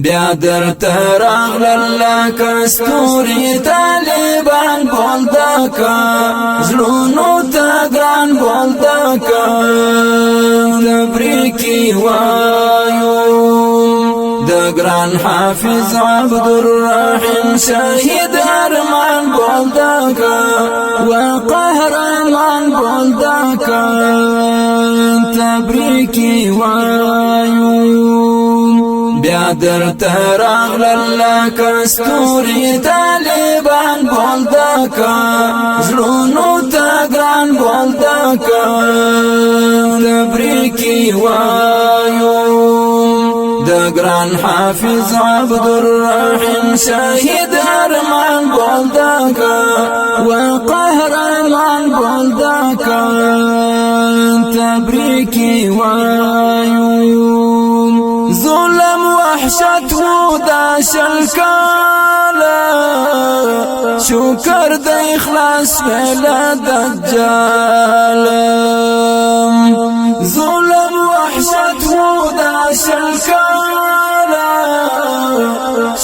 بیا در تراغ للا کستوری طالبان بولدا کا زلونو تا گران بولدا کا تبریکی وایو دگران حافظ عبدالرحیم شهید ارمان بولدا کا وقهرمان بولدا کا تبریکی وایو بیا در تراغ للا کستوری طالبان بولدا کا زلونو تا گران بولدا کا تبریکی وایو دگران حافظ عبدالرحیم شهید ارمان بولدا کا وقهرمان بولدا کا تبریکی وایو ظلم وحشت و دا شلکالا شکر دا اخلاص فیلا دجال ظلم وحشت و دا شلکالا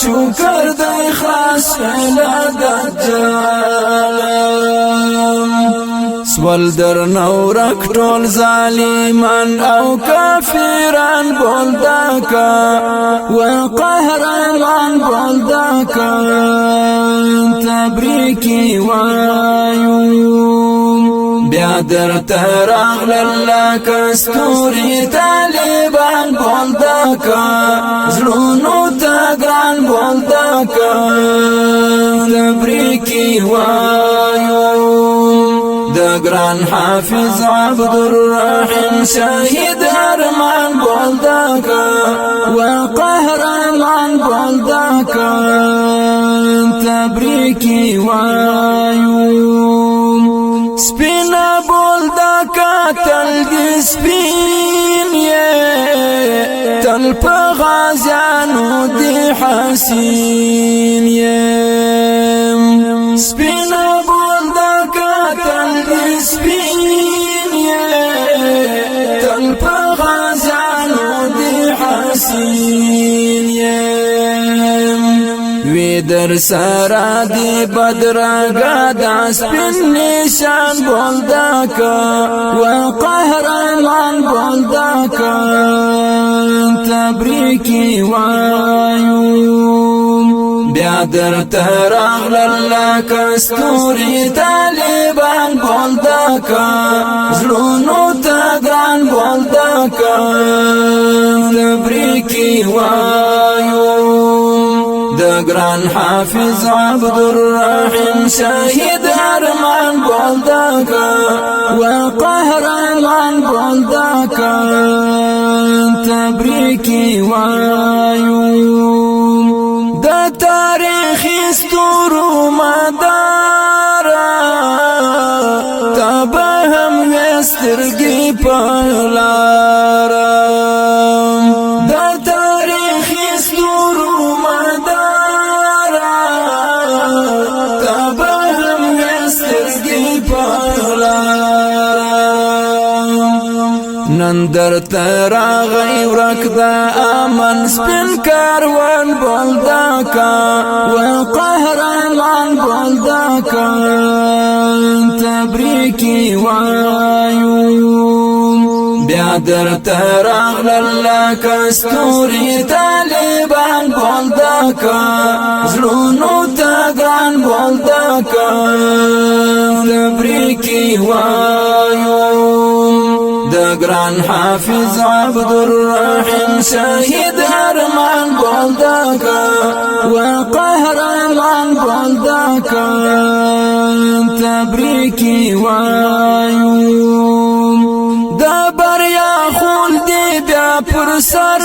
شکر دا اخلاص فیلا دجال سوال در نورک ټول ظالمان او کافران بولدا کا وقهرمان بولدا کا تبریکی وایو بیا در تراغ للا کستوری طالبان بولدا کا زلونو تا گران بولدا کا تبریکی وایو دگران حافظ عبدالرحیم شهید ارمان بولدا کا وقهرمان بولدا کا تبریکی وایو سپینا بولدا کا تل دی سپین یہ تل پا غازیانو دی حسین یہ سپینا بولدا کا تل دی سپین یہ تل پا غازیانو دی حسین یہ وی در سارا دی بدرگا دا سپین نشان بولدا کا وقهرمان بولدا کا تبریکی وایو بیا در تراغ للا کستوری طالبان بولدا کا زلونو تا گران بولدا کا تبریکی وایو دگران حافظ عبدالرحیم شهید ارمان بولدا کا وقهرمان بولدا کا تبریکی وایو دا تاریخی ستورو مدارا تابا هم وسترگی پلارا دا تاریخی ستورو مدارا تابا هم وسترگی پلارا نن در تراغی ورک دا امن سپین کاروان بولدا کا وقهرمان بولدا کا تبریکی وایو بیا در تراغ للا کستوری طالبان بولدا کا زلونو تا گران بولدا کا تبریکی وایو دگران حافظ عبدالرحیم شهید ارمان بولدا کا وقهرمان بولدا کا تبریکی وایو دا بریا خول دی بیا پر سر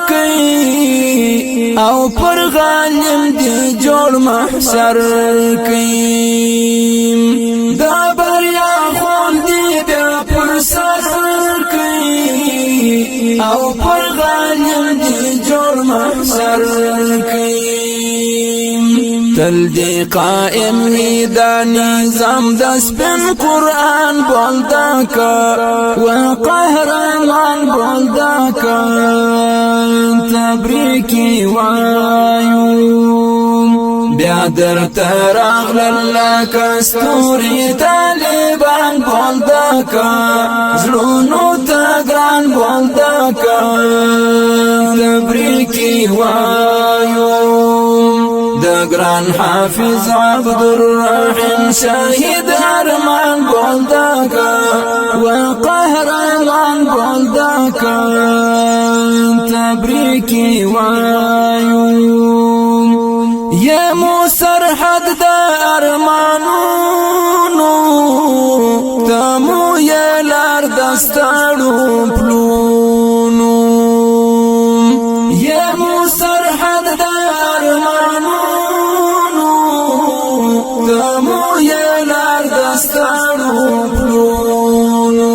کئی او پر غالم دی جوړ محشر کئی دا بریا خول دی بیا پر سر کئی او پر غالم دی جوړ محشر کئی تل دی قائم وی دا نظام د سپین قرآن بولدا کا و قهرمان بولدا کا تبریکی وایو بیا در تراغلل لکا ستوری طالبان بولدا کا زلونو تگران بولدا کا تبریکی وایو دگران حافظ عبدالرحیم شاہد ارمان بولدا کا و قهرمان بولدا کا تبریکی وایو یا مو سرحد دا ارمانونو تمو یا لار دستارو پلونو یا مو سرحد دا ارمانونو تمو یا لار دستارو پلونو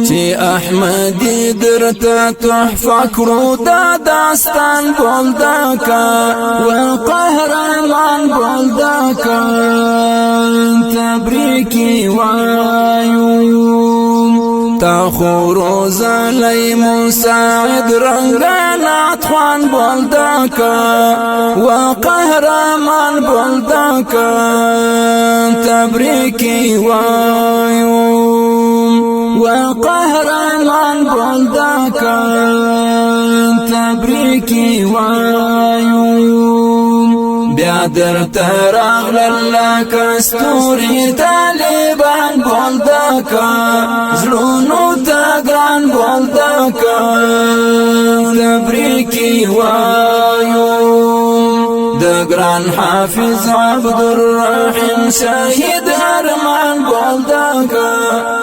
چی احمدی درتا تحفہ کرو دا داستان بولدا کا و قهرمان بولدا کا تبریکی وایو تا خوروز علی مساعد رنگان عطفان بولدا کا و قهرمان بولدا کا تبریکی وایو و قهرمان بولدا کا تبریکی وایو بیا در تراغلل لکا ستوری طالبان بولدا کا زلونو تگران بولدا کا تبریکی وایو دگران حافظ عبدالرحیم شاہد ارمان بولدا کا